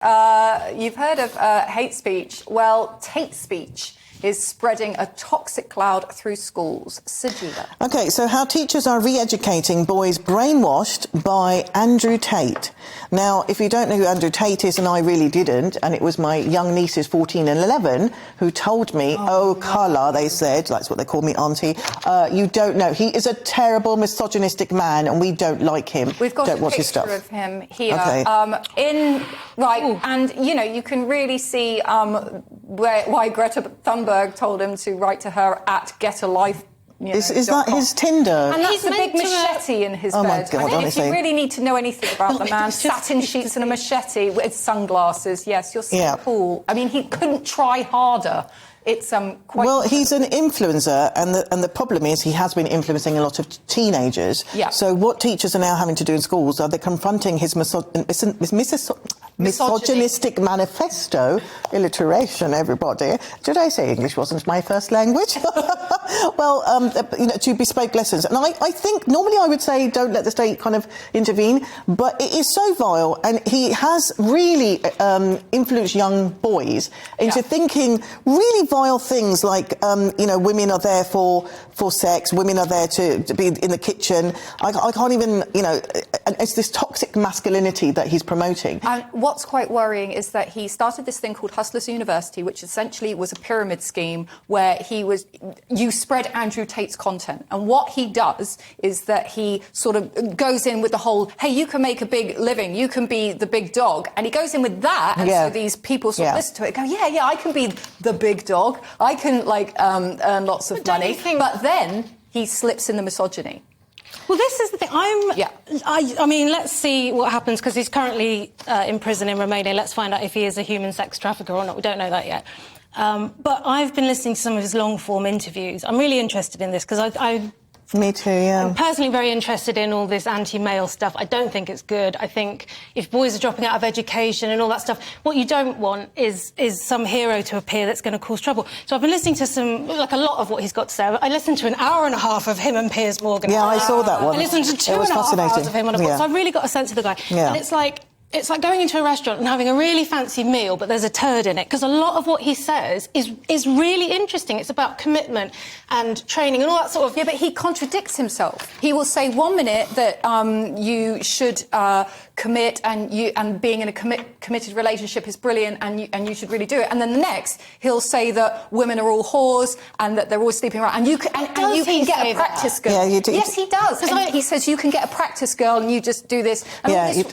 You've heard of hate speech. Well, Tate speech is spreading a toxic cloud through schools. Sajeela. OK, so how teachers are re-educating boys brainwashed by Andrew Tate. Now, if you don't know who Andrew Tate is, and I really didn't, and it was my young nieces, 14 and 11, who told me, oh Carla, they said, that's what they call me, auntie, you don't know. He is a terrible, misogynistic man, and we don't like him. We've got don't a watch his picture stuff. of him here. Okay. And, you know, you can really see why Greta Thunberg told him to write to her at Get a Life. Is that his Tinder? And that's a big machete in his bed. My God, honestly. If you really need to know anything about the man, satin sheets and a machete with sunglasses, yes, you're so cool. I mean, he couldn't try harder. It's quite... Well, he's an influencer, and the problem is he has been influencing a lot of teenagers. Yeah. So what teachers are now having to do in schools are they're confronting his misogynistic manifesto, alliteration, everybody. Did I say English wasn't my first language? Well, you know, to bespoke lessons. And I think normally I would say don't let the state kind of intervene, but it is so vile, and he has really influenced young boys into thinking really vile things like, you know, women are there for sex, women are there to be in the kitchen. I can't even, you know, it's this toxic masculinity that he's promoting. And what's quite worrying is that he started this thing called Hustlers University, which essentially was a pyramid scheme where you spread Andrew Tate's content. And what he does is that he sort of goes in with the whole, hey, you can make a big living, you can be the big dog. And he goes in with that, and so these people sort of listen to it and go, yeah, I can be the big dog. I can, like, earn lots of money. But then he slips in the misogyny. Well, this is the thing. I mean, let's see what happens, because he's currently in prison in Romania. Let's find out if he is a human sex trafficker or not. We don't know that yet. But I've been listening to some of his long-form interviews. I'm really interested in this, because Me too, yeah. I'm personally very interested in all this anti-male stuff. I don't think it's good. I think if boys are dropping out of education and all that stuff, what you don't want is some hero to appear that's going to cause trouble. So I've been listening to a lot of what he's got to say. I listened to an hour and a half of him and Piers Morgan. Yeah, I saw that one. I listened to 2.5 hours of him on a book, so I've really got a sense of the guy. Yeah. And it's like going into a restaurant and having a really fancy meal, but there's a turd in it, because a lot of what he says is really interesting. It's about commitment and training and all that sort of... Yeah, but he contradicts himself. He will say 1 minute that you should commit, and being in a committed relationship is brilliant, and you should really do it. And then the next, he'll say that women are all whores and that they're always sleeping around. And you can get a practice girl. Yeah, you do. Yes, he does. He says you can get a practice girl and you just do this. And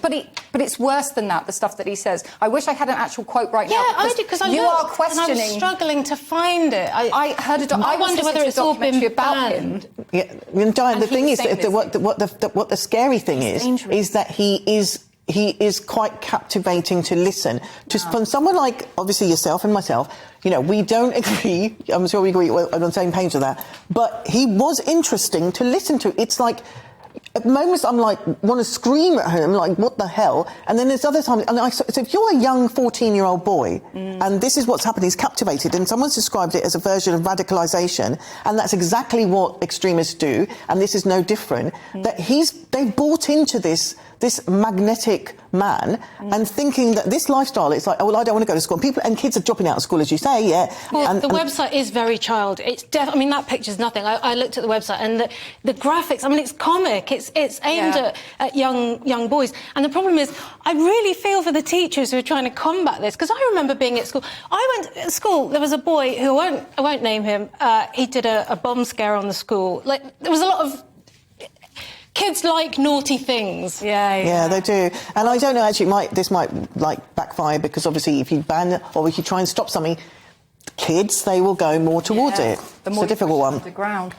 but it's worse than that, the stuff that he says. I wish I had an actual quote right now. Yeah, I do, because you are questioning. And I was struggling to find it. I heard I wonder whether it's all been about him. Yeah, Diane, the thing is, what the scary thing is that he is quite captivating to listen to. From someone like, obviously, yourself and myself. You know, we don't agree. I'm sure we agree. We're on the same page with that. But he was interesting to listen to. It's like, at moments I'm like, want to scream at him, like, what the hell? And then there's other times, so if you're a young 14-year-old boy, and this is what's happened, he's captivated, and someone's described it as a version of radicalisation, and that's exactly what extremists do, and this is no different, that they've bought into this magnetic man, and thinking that this lifestyle, it's like, oh, well, I don't want to go to school. And kids are dropping out of school, as you say, Well, the website is very child. It's I mean, that picture's nothing. I looked at the website, and the graphics, I mean, it's comic. It's aimed at young boys. And the problem is, I really feel for the teachers who are trying to combat this, because I remember being at school. I went to school, there was a boy who, I won't name him, he did a bomb scare on the school. Like, there was a lot of... Kids like naughty things. Yeah, they do. And I don't know, actually, this might like backfire, because obviously if you ban or if you try and stop something, kids, they will go more towards it. The more it's a difficult one. The ground.